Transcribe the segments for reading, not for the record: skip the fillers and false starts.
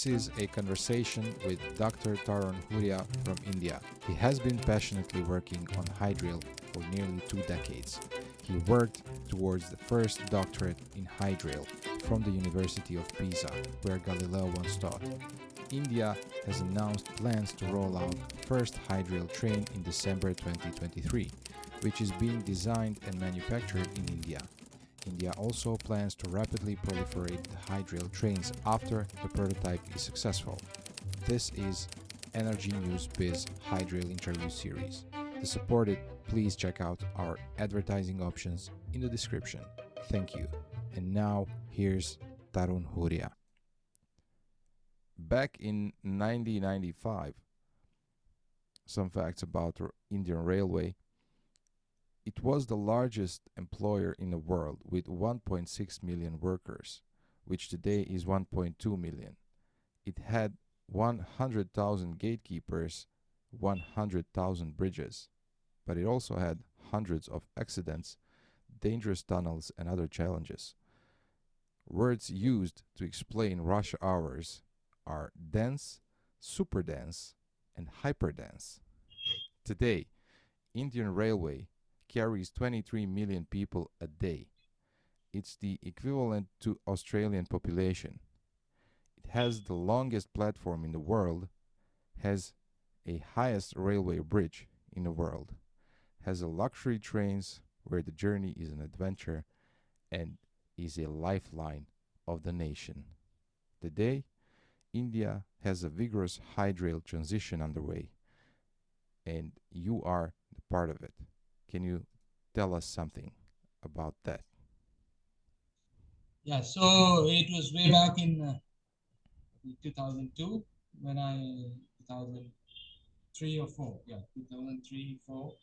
This is a conversation with Dr. Tarun Huria from India. He has been passionately working on Hydrail for nearly 2 decades. He worked towards the first doctorate in Hydrail from the University of Pisa, where Galileo once taught. India has announced plans to roll out first Hydrail train in December 2023, which is being designed and manufactured in India. India also plans to rapidly proliferate the Hydrail trains after the prototype is successful. This is Energy News Biz Hydrail interview series. To support it, please check out our advertising options in the description. Thank you. And now, here's Tarun Huria. Back in 1995, some facts about Indian Railway. It was the largest employer in the world with 1.6 million workers, which today is 1.2 million. It had 100,000 gatekeepers, 100,000 bridges, but it also had hundreds of accidents, dangerous tunnels, and other challenges. Words used to explain rush hours are dense, super dense, and hyper dense. Today, Indian Railway carries 23 million people a day. It's the equivalent to Australian population. It has the longest platform in the world, has a highest railway bridge in the world, has a luxury trains where the journey is an adventure, and is a lifeline of the nation. Today, India has a vigorous Hydrail transition underway, and you are the part of it. Can you tell us something about that? Yeah, so it was way back in 2002 when 2003 or 4, yeah, 2003, 4,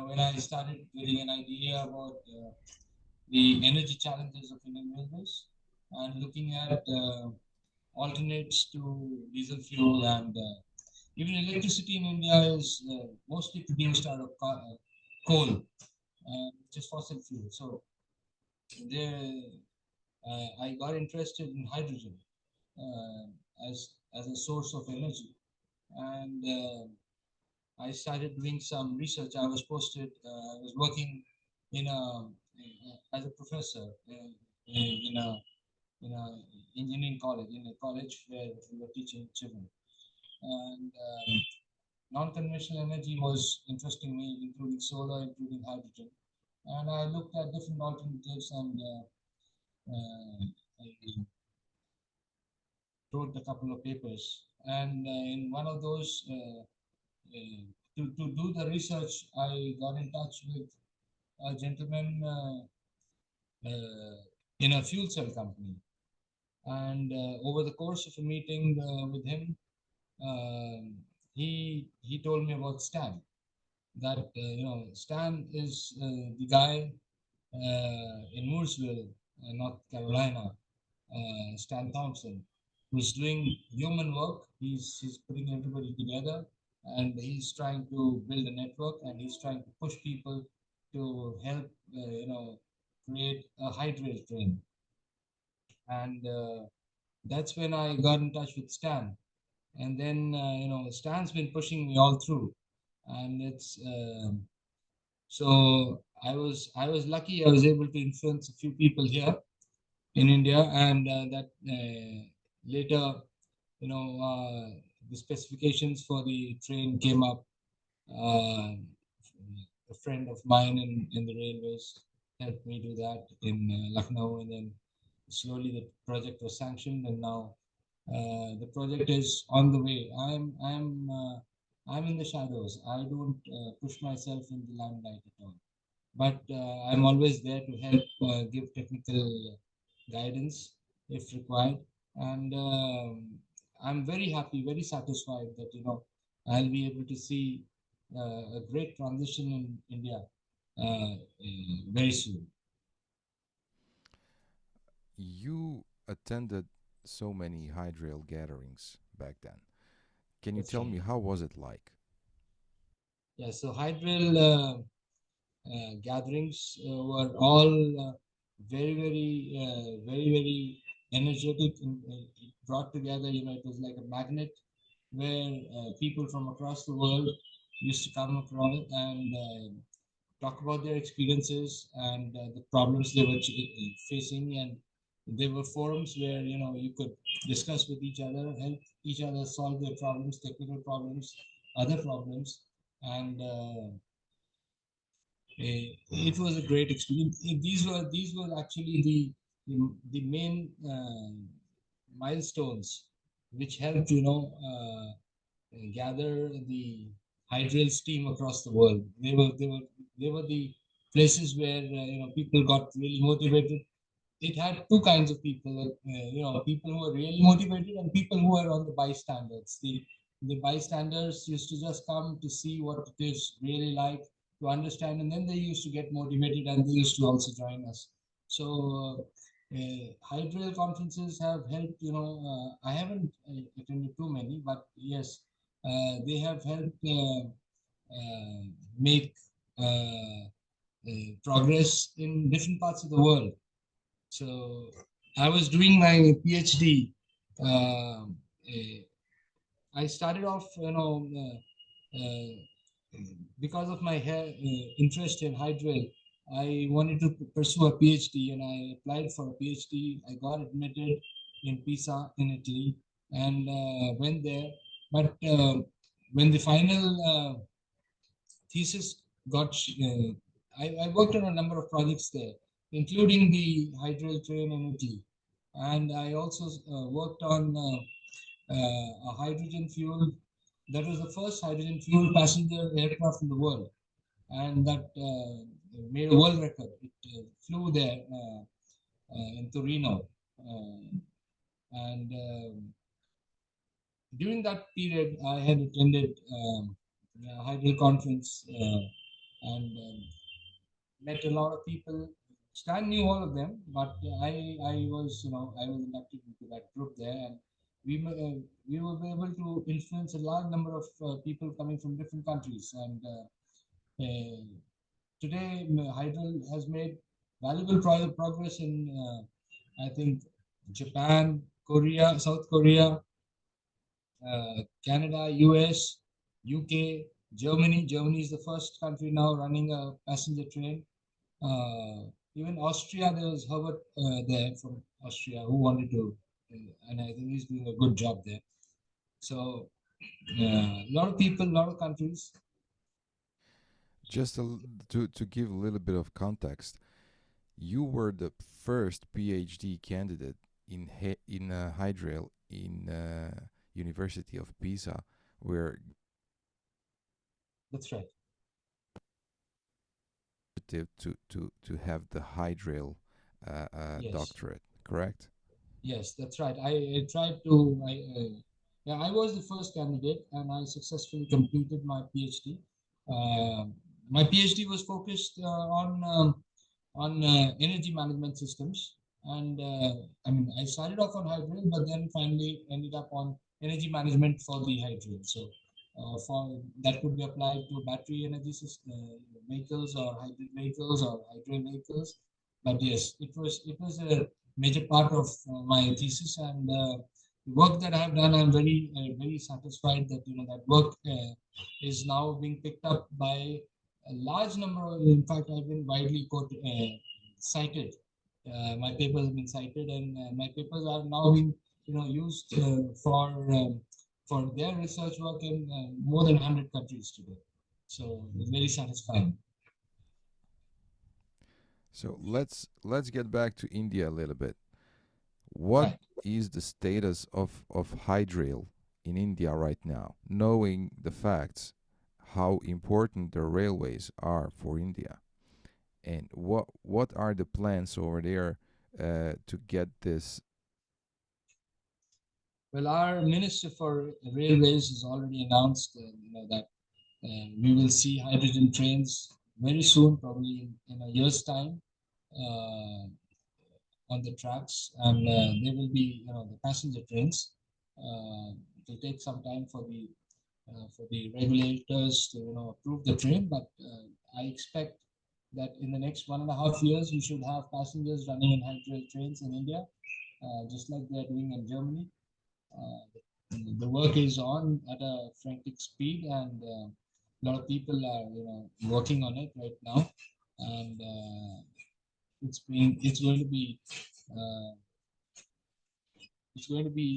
when I started getting an idea about the energy challenges of Indian railways and looking at alternates to diesel fuel and even electricity in India is mostly produced out of coal, which is fossil fuel. So there, I got interested in hydrogen as a source of energy, and I started doing some research. I was posted. I was working in a as a professor in a engineering college, in a college where we were teaching children, and non-conventional energy was interesting me, including solar, including hydrogen, and I looked at different alternatives and I wrote a couple of papers. And in one of those, to do the research, I got in touch with a gentleman in a fuel cell company. And over the course of a meeting with him, he told me about Stan. That Stan is the guy in Mooresville, North Carolina, Stan Thompson, who's doing human work. He's putting everybody together, and he's trying to build a network, and he's trying to push people to help, create a Hydrail train. And that's when I got in touch with Stan. And then Stan's been pushing me all through, and it's so I was lucky. I was able to influence a few people here in India, and that later, the specifications for the train came up. Uh, a friend of mine in the railways helped me do that in Lucknow, and then slowly the project was sanctioned, and now the project is on the way. I'm in the shadows. I don't push myself in the limelight at all, but I'm always there to help give technical guidance if required. And I'm very happy, very satisfied that I'll be able to see a great transition in India very soon. You attended so many Hydrail gatherings back then. Can you That's tell right. me how was it like? Yeah, so Hydrail gatherings were all very, very, very, very energetic, and it brought together, it was like a magnet where people from across the world used to come across and talk about their experiences and the problems they were facing. And there were forums where you could discuss with each other, help each other solve their problems, technical problems, other problems. And it was a great experience. These were actually the main milestones which helped gather the Hydrail steam across the world. They were the places where people got really motivated. It had two kinds of people, people who were really motivated and people who were on the bystanders. The bystanders used to just come to see what it is really like, to understand, and then they used to get motivated and they used to also join us. So Hydrail conferences have helped. I haven't attended too many, but yes, they have helped make progress in different parts of the world. So I was doing my PhD. I started off, because of my interest in Hydrail. I wanted to pursue a PhD, and I applied for a PhD. I got admitted in Pisa in Italy, and went there. But when the final thesis got, I worked on a number of projects there, including the Hydrail train in Italy. And I also worked on a hydrogen fuel. That was the first hydrogen fuel passenger aircraft in the world, and that made a world record. It flew there in Torino, and during that period, I had attended a Hydro conference and met a lot of people. Stan knew all of them, but I was inducted into that group there, and we were able to influence a large number of people coming from different countries. And today, Hydro has made valuable progress in, I think, Japan, Korea, South Korea, Canada, US, UK, Germany. Germany is the first country now running a passenger train. Even Austria, there was Herbert there from Austria who wanted to, and I think he's doing a good job there. So, a lot of people, a lot of countries. Just to give a little bit of context, you were the first PhD candidate in Hydrail in University of Pisa, where That's right. to have the Hydrail Yes. doctorate, correct? Yes, that's right. I tried to. Yeah, I was the first candidate, and I successfully completed my PhD. My PhD was focused on energy management systems, and I mean, I started off on hydrogen, but then finally ended up on energy management for the hydrogen. So, for that could be applied to battery energy vehicles or hybrid vehicles or hydrogen vehicles. But yes, it was a major part of my thesis, and the work that I have done, I'm very satisfied that that work is now being picked up by a large number of. In fact, I've been widely cited. My papers have been cited, and my papers are now being used for their research work in more than 100 countries today. So it's very satisfying. So let's get back to India a little bit. What Right. is the status of Hydrail in India right now, knowing the facts, how important the railways are for India, and what are the plans over there to get this? Well, our Minister for Railways has already announced that we will see hydrogen trains very soon, probably in a year's time, uh, on the tracks, and there will be the passenger trains. It will take some time for the regulators to approve the train, but I expect that in the next 1.5 years we should have passengers running in hydrogen trains in India. just like they're doing in Germany. The work is on at a frantic speed, and a lot of people are working on it right now, and it's going to be uh, it's going to be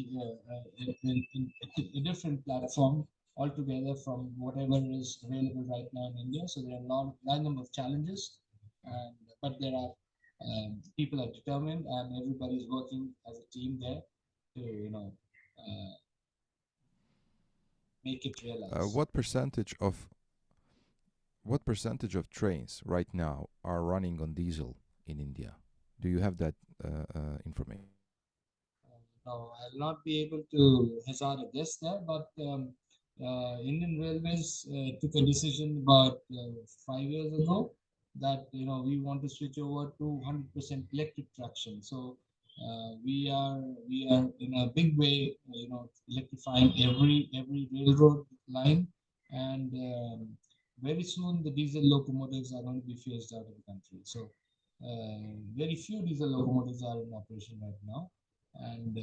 a different platform altogether from whatever is available right now in India. So there are a large number of challenges, and but there are people are determined, and everybody is working as a team there to uh, make it Uh, realize. what percentage of what percentage of trains right now are running on diesel in India? Do you have that information? No, I'll not be able to hazard a guess there, but Indian Railways took a decision about 5 years ago that we want to switch over to 100% electric traction. So we are in a big way, electrifying every railroad line, and very soon the diesel locomotives are going to be phased out of the country. So very few diesel locomotives are in operation right now, and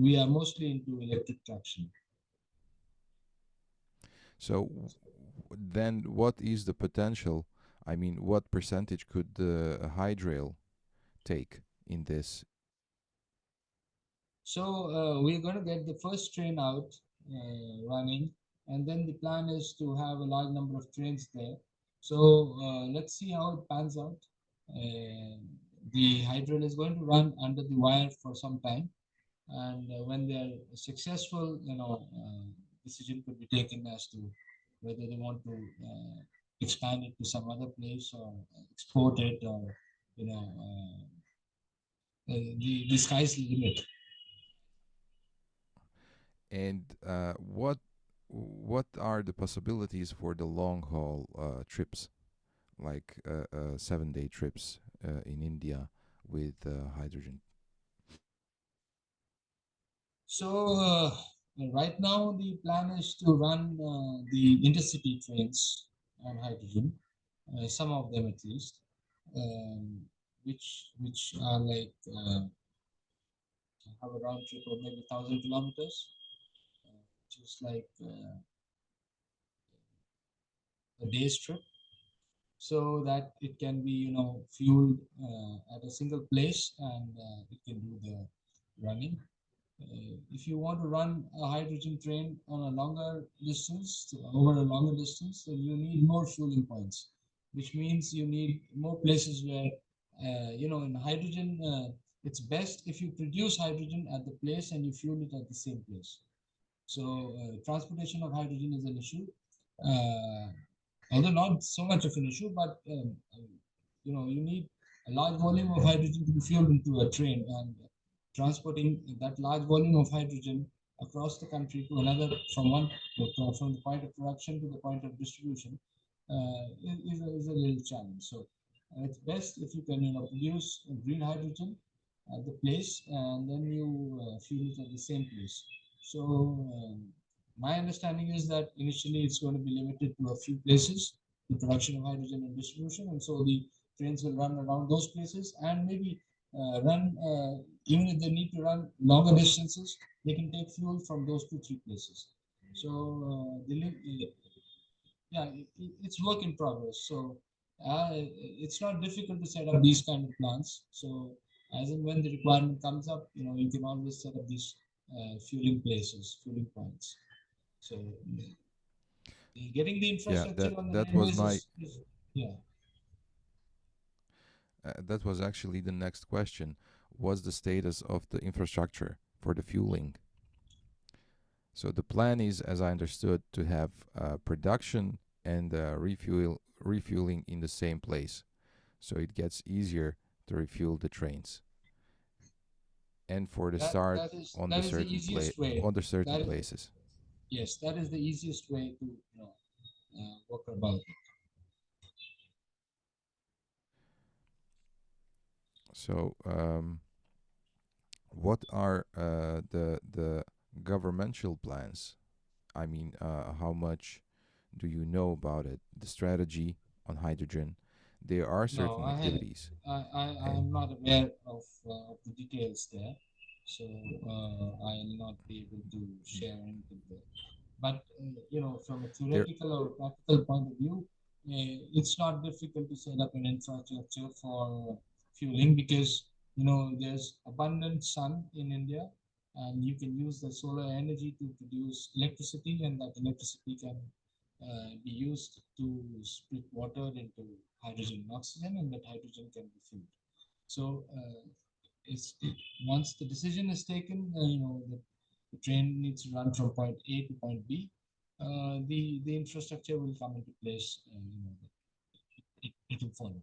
we are mostly into electric traction. So then, what is the potential? I mean, what percentage could the Hydrail take in this? So we're going to get the first train out running, and then the plan is to have a large number of trains there. So let's see how it pans out. Uh, the Hydral is going to run under the wire for some time, and when they are successful, decision could be taken as to whether they want to expand it to some other place or export it, or you know, the sky's the limit. And what are the possibilities for the long haul trips, like 7 day trips in India with hydrogen? So right now the plan is to run the intercity trains on hydrogen, some of them at least, um, which are like have a round trip of maybe 1,000 kilometers, which is like a day's trip, so that it can be fueled at a single place, and it can do the running. If you want to run a hydrogen train on a longer distance, over a longer distance, then you need more fueling points, which means you need more places where, in hydrogen, it's best if you produce hydrogen at the place and you fuel it at the same place. So transportation of hydrogen is an issue, uh, although not so much of an issue, but you need a large volume of hydrogen to be fueled into a train, and transporting that large volume of hydrogen across the country to another, from the point of production to the point of distribution, is a little challenge. So it's best if you can produce green hydrogen at the place, and then you fuel it at the same place. So my understanding is that initially it's going to be limited to a few places, the production of hydrogen and distribution, and so the trains will run around those places, and maybe run even if they need to run longer distances, they can take fuel from those 2 3 places. So yeah, it's work in progress. So it's not difficult to set up these kind of plans. So as and when the requirement comes up, you can always set up these fueling places, fueling points. So getting the Yeah, infrastructure on the that was railways my is yeah. that was actually the next question. What's the status of the infrastructure for the fueling? So the plan is, as I understood, to have production and refueling in the same place, so it gets easier to refuel the trains, and for the That start that is on the that is the certain easiest way. on the certain That places. Yes, that is the easiest way to work about it. So what are the governmental plans? I mean, how much do you know about it? The strategy on hydrogen, there are No, certain activities, and I'm not aware of the details there, so I'll not be able to share anything there. But from a there theoretical or practical point of view, it's not difficult to set up an infrastructure for fueling because there's abundant sun in India, and you can use the solar energy to produce electricity, and that electricity can be used to split water into hydrogen and oxygen, and that hydrogen can be fueled. So once the decision is taken, that the train needs to run from point A to point B, the infrastructure will come into place. It will follow.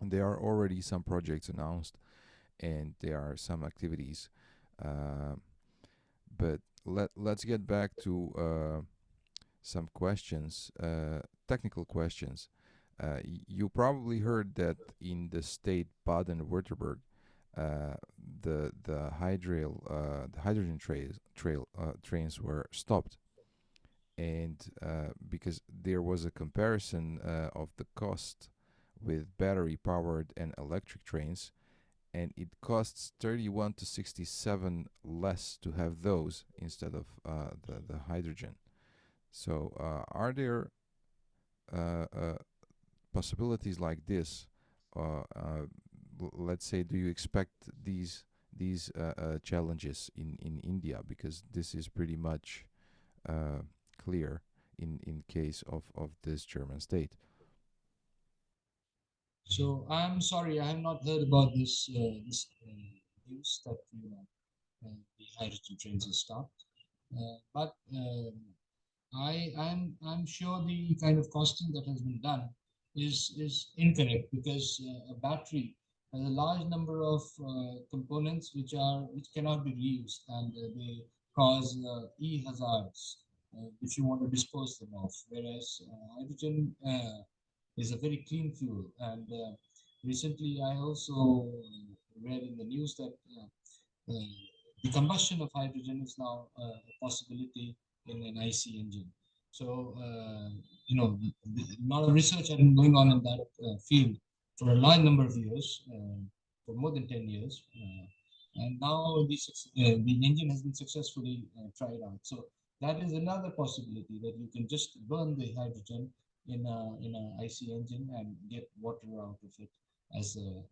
there are already some projects announced, and there are some activities. Uh, but let's get back to some questions, technical questions. You probably heard that in the state Baden-Württemberg, uh, the hydrogen trains were stopped, and because there was a comparison of the cost with battery-powered and electric trains, and it costs 31 to 67 less to have those instead of the hydrogen. So, are there uh, uh, possibilities like this? Let's say, do you expect these challenges in India? Because this is pretty much uh, clear in case of this German state. So I'm sorry, I have not heard about this news that the hydrogen trains are stopped. But I'm sure the kind of costing that has been done is incorrect because a battery has a large number of components which cannot be reused, and they cause e-hazards if you want to dispose them of. Whereas hydrogen is a very clean fuel, and recently I also read in the news that uh, the combustion of hydrogen is now a possibility in an IC engine. So, a lot of research has been going on in that field for a large number of years, for more than 10 years. And now the engine has been successfully tried out. So that is another possibility that you can just burn the hydrogen in a IC engine and get water out of it as the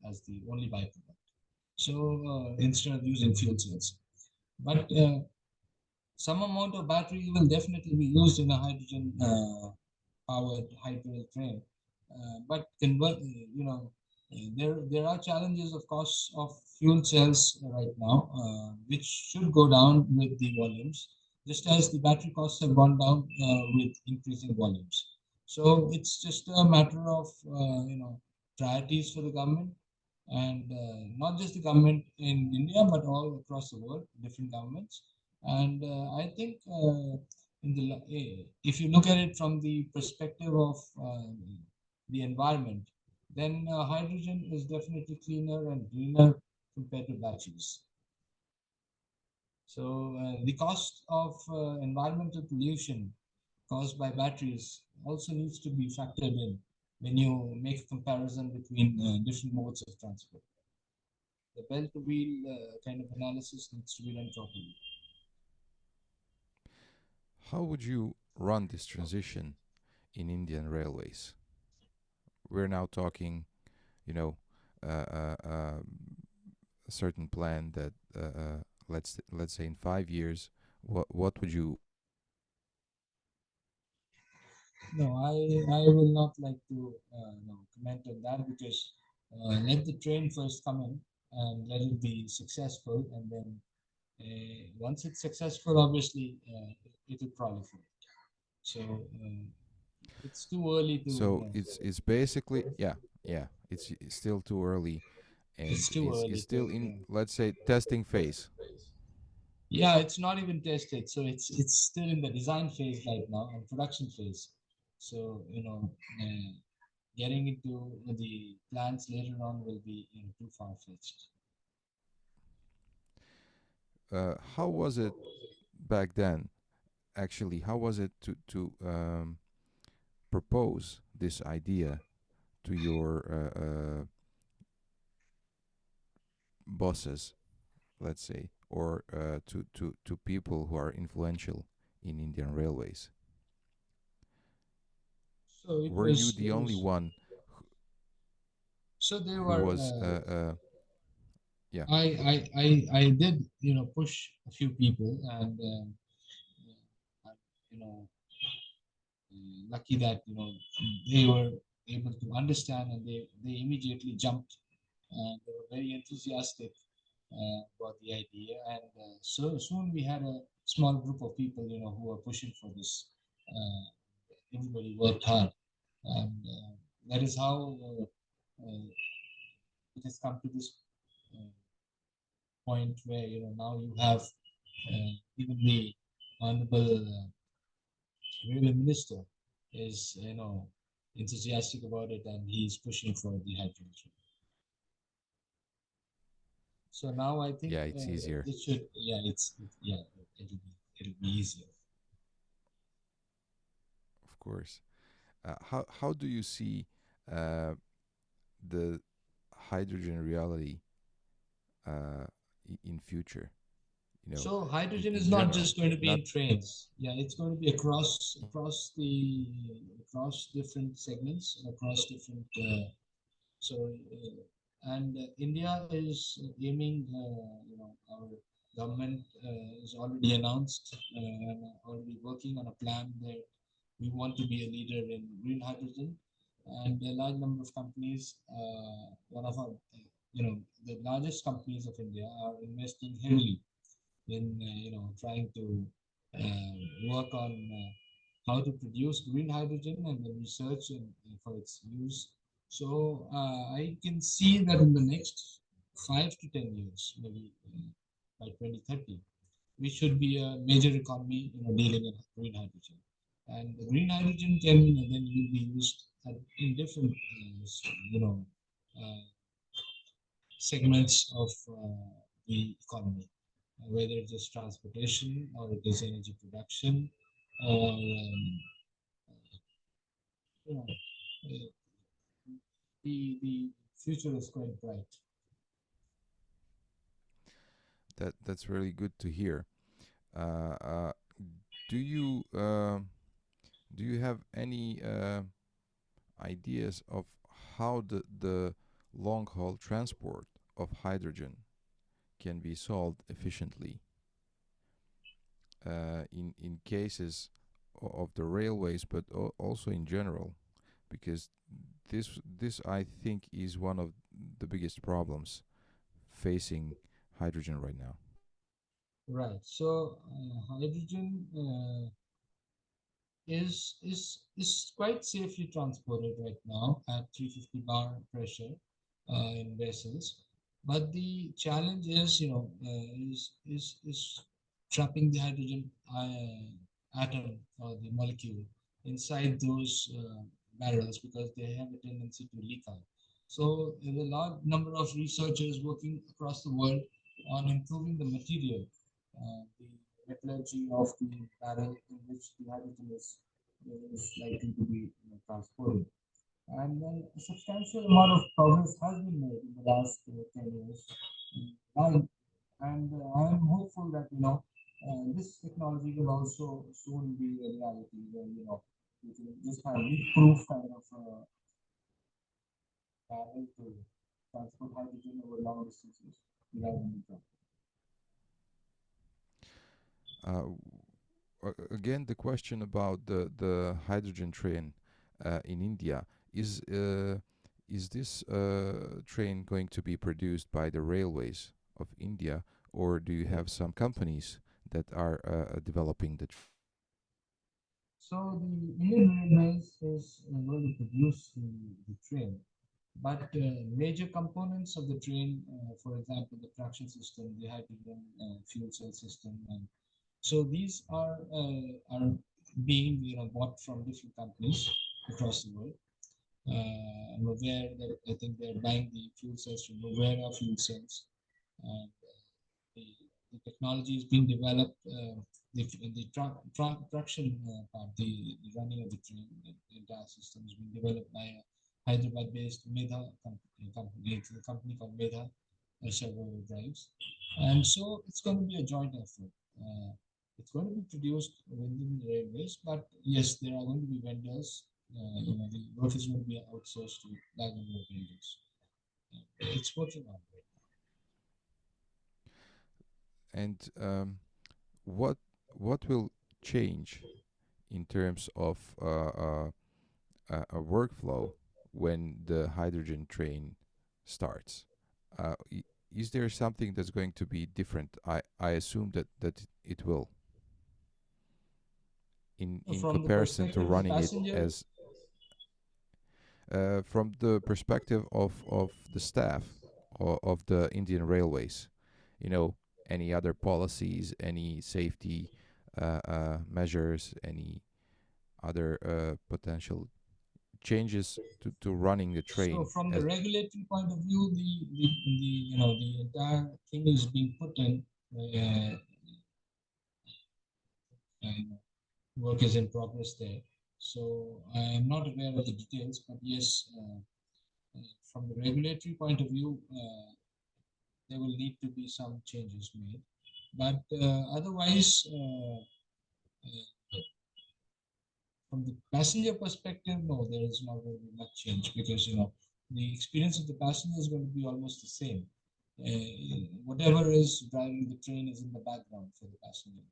only byproduct. So instead of using fuel cells, but some amount of battery will definitely be used in a hydrogen powered Hydrail train. But there are challenges of course of fuel cells right now, which should go down with the volumes, just as the battery costs have gone down with increasing volumes. So it's just a matter of priorities for the government, and not just the government in India, but all across the world, different governments. And I think if you look at it from the perspective of the environment, then hydrogen is definitely cleaner and greener compared to batteries. So the cost of environmental pollution caused by batteries also needs to be factored in when you make a comparison between different modes of transport. The bell to wheel kind of analysis needs to be done properly. How would you run this transition in Indian railways? We're now talking, you know, uh, uh, uh, a certain plan that let's say in 5 years, what would you No, I will not like to no, comment on that because let the train first come in and let it be successful, and then once it's successful, obviously it will proliferate. So it's too early to so it's basically, yeah, it's still too early, it's and too it's early to still in, let's say, testing phase. yeah, it's not even tested, so it's still in the design phase right now and production phase. So getting into the plans later on will be too far fetched. How was it back then? Actually, how was it to propose this idea to your bosses, let's say, or to people who are influential in Indian Railways? So it Were you was the it only was one so they who were was yeah, I did, push a few people, and you know lucky that they were able to understand, and they immediately jumped, and they were very enthusiastic about the idea. And so soon we had a small group of people, who were pushing for this. uh, Everybody worked hard, and that is how it has come to this uh, point where now you have even the honorable railway minister is enthusiastic about it, and he's pushing for the hydrogen. So now I think yeah, it's easier, it should, yeah, yeah, it'll be easier. of course. How do you see uh, the hydrogen reality in future? You know, So hydrogen is in not general, just going to be not in trains. Yeah, it's going to be across different segments, across different. And India is aiming. Our government is already announced and already working on a plan that we want to be a leader in green hydrogen, and a large number of companies. One of our, the largest companies of India are investing heavily in trying to work on how to produce green hydrogen and the research for its use. So I can see that in the next 5 to 10 years, maybe by 2030, we should be a major economy, dealing in green hydrogen. And the green hydrogen can then be used in different, uh, segments of the economy, whether it is transportation or it is energy production, or you know, uh, the future is quite bright. that's really good to hear. Uh, uh, do you do you have any ideas of how the long haul transport of hydrogen can be solved efficiently in cases of the railways, but also in general, because this I think is one of the biggest problems facing hydrogen right now. Right. So hydrogen is quite safely transported right now at 350 bar pressure in vessels. But the challenge is, is trapping the hydrogen atom or the molecule inside those barrels, because they have a tendency to leak out. So there's a large number of researchers working across the world on improving the material, the metallurgy of the barrel in which the hydrogen is likely to be transported. And then a substantial amount of progress has been made in the last 10 years. And, I'm hopeful that this technology will also soon be a reality, where you can just have leak-proof kind of barrel to transport hydrogen over long distances without any trouble. Uh, Again, the question about the hydrogen train in India is this train going to be produced by the railways of India, or do you have some companies that are developing So the Indian Railways is going to produce the train, but major components of the train, for example, the traction system, the hydrogen fuel cell system, and so these are being bought from different companies across the world. I'm aware that I think they're buying the fuel cells from Novera Fuel Cells, and the, the technology is being developed. traction part, the running of the train, the entire system has been developed by a Hyderabad-based Medha company. It's a company called Medha Servo Drives, and so it's going to be a joint effort. It's going to be produced within the railways, but yes, there are going to be vendors. The work is going to be outsourced to Bangalore vendors. It's working on it. And what will change in terms of a workflow when the hydrogen train starts? Is there something that's going to be different? I assume that it will, in From the comparison to perspective of running it passenger, as from the perspective of the staff of the Indian Railways. You know, any other policies, any safety measures, any other potential changes to running the so train from the as regulatory point of view, the entire thing is being put in. Uh, Work is in progress there. So I am not aware of the details, but yes, from the regulatory point of view, there will need to be some changes made. But otherwise, from the passenger perspective, no, there is not going to be much change because the experience of the passenger is going to be almost the same. Whatever is driving the train is in the background for the passenger.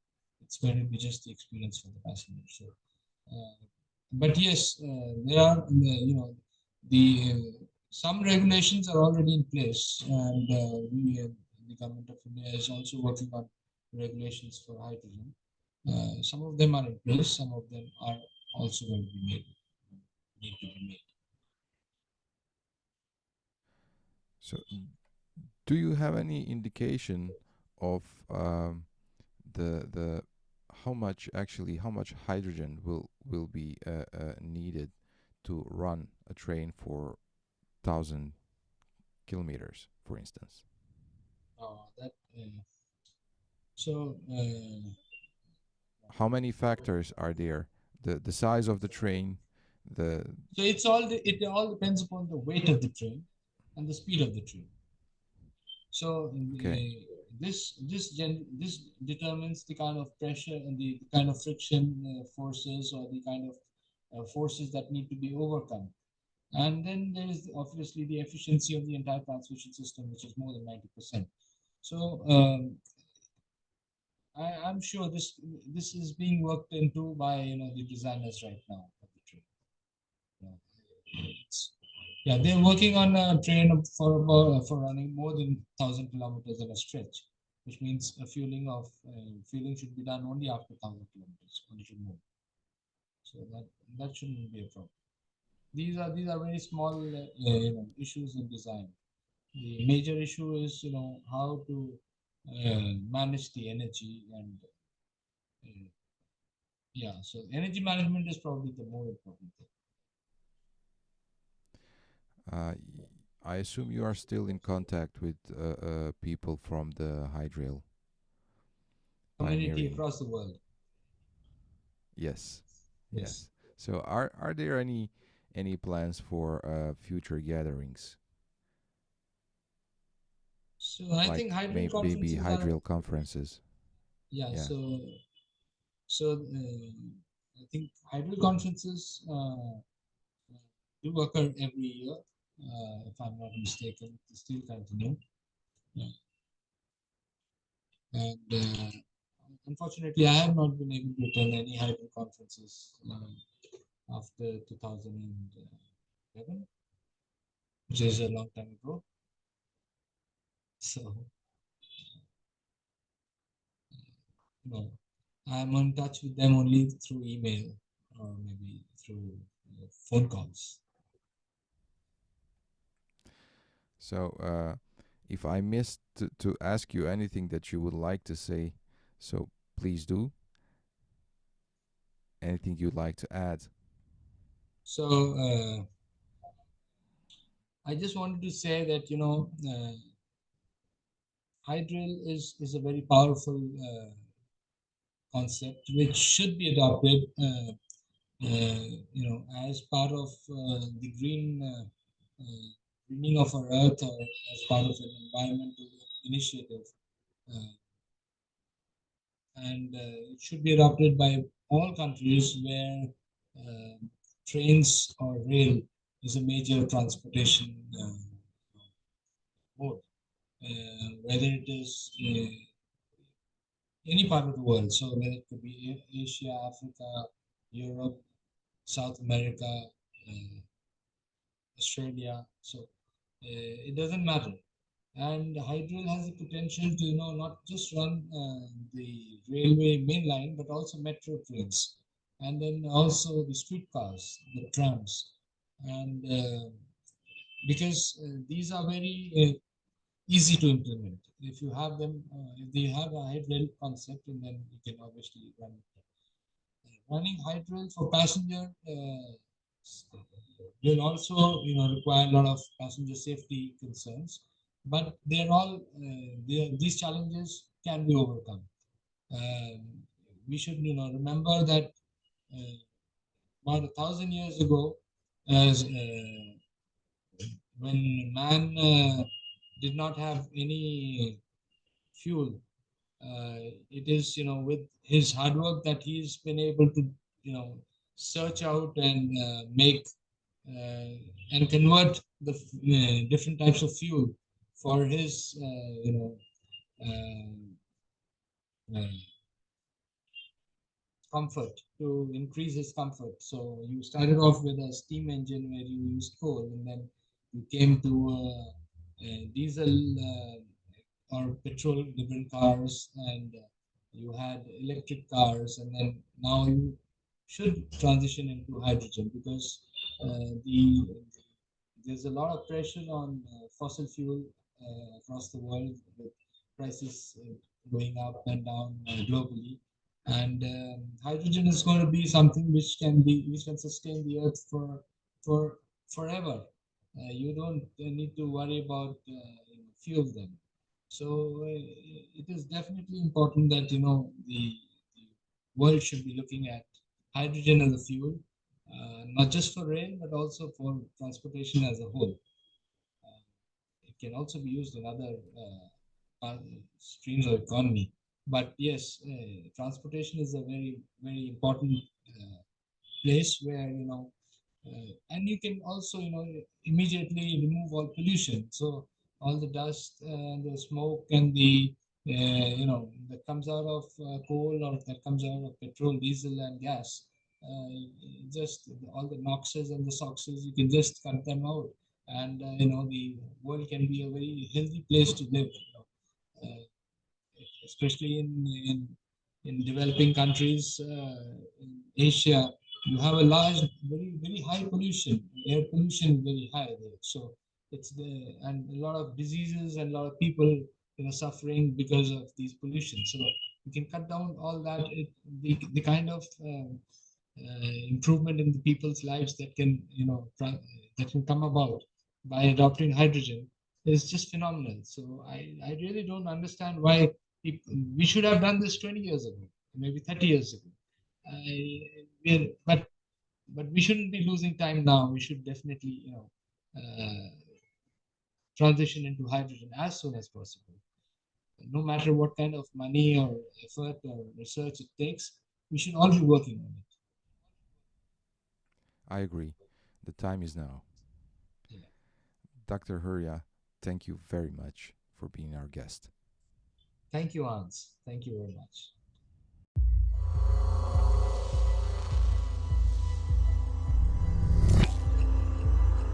It's going to be just the experience for the passenger. So, uh, but yes, there are the some regulations are already in place, and the government of India is also working on regulations for hydrogen. Some of them are in place, some of them are also going to be made, need to be made. so do you have any indication of the how much hydrogen will be needed to run a train for 1,000 kilometers, for instance? That so How many factors are there? The size of the train, the so it all depends upon the weight of the train and the speed of the train. So okay. this determines the kind of pressure and the kind of friction forces or the kind of forces that need to be overcome. And then there is obviously the efficiency of the entire transmission system, which is more than 90%. So I'm sure this is being worked into by the designers right now of the train. Yeah, yeah, they're working on a train for running more than 1,000 kilometers in a stretch, which means a fueling should be done only after 1,000 kilometers, a little more. So that shouldn't be a problem. These are very small issues in design. The major issue is how to manage the energy and yeah. So energy management is probably the more important thing. uh, I assume you are still in contact with people from the Hydrail Community pioneering. across the world. Yes, Yes. yes. So are there any plans for future gatherings, So I think like hydrogen maybe conferences are Hydrail conferences? yeah. Yeah. So I think hydrogen conferences do occur every year. If I'm not mistaken, they still continue. Yeah. And unfortunately, I have not been able to attend any hydrogen conferences after 2011, which is a long time ago. So, no, I'm in touch with them only through email or maybe through phone calls. So if I missed to ask you anything that you would like to say, so please do. Anything you'd like to add? So, I just wanted to say that Hydrail is a very powerful concept which should be adopted, as part of the greening of our earth, or as part of an environmental initiative. Uh, and it should be adopted by all countries where uh, trains or rail is a major transportation mode, whether it is any part of the world. So whether it could be Asia, Africa, Europe, South America, uh, Australia. So it doesn't matter. And Hydrail has the potential to, not just run the railway main line, but also metro trains, and then also the streetcars, the trams, and because these are very easy to implement. If you have them, if they have a Hydrail concept, and then you can obviously run it. Running Hydrail for passenger will also, require a lot of passenger safety concerns, but these challenges can be overcome. Um, we should, remember that about 1,000 years ago, as when man did not have any fuel, it is, with his hard work that he's been able to, search out and make and convert the different types of fuel for his uh, comfort, to increase his comfort. So you started off with a steam engine where you used coal, and then you came to diesel or petrol driven cars, and you had electric cars, and then now you should transition into hydrogen, because the there's a lot of pressure on fossil fuel across the world, with prices going up and down globally. And hydrogen is going to be something which can sustain the earth for forever. You don't need to worry about fuel then. So it is definitely important that the world should be looking at hydrogen as a fuel, not just for rail, but also for transportation as a whole. Uh, it can also be used in other streams of economy. But yes, transportation is a very, very important uh, place where, and you can also, immediately remove all pollution. So all the dust and the smoke and the, that comes out of coal, or that comes out of petrol, diesel, and gas. Uh, just all the noxes and the soxes, you can just cut them out, and the world can be a very healthy place to live. Especially in developing countries in Asia, you have a large, very, very high pollution. Air pollution is very high there. So it's the and a lot of diseases and a lot of people, suffering because of these pollution. So you can cut down all that. The kind of improvement in the people's lives that can, that can come about by adopting hydrogen is just phenomenal. So I really don't understand why we should have done this 20 years ago, maybe 30 years ago. But we shouldn't be losing time now. We should definitely, transition into hydrogen as soon as possible. No matter what kind of money or effort or research it takes, we should all be working on it. I agree. The time is now. Yeah. Dr. Huria, thank you very much for being our guest. Thank you, Hans. Thank you very much.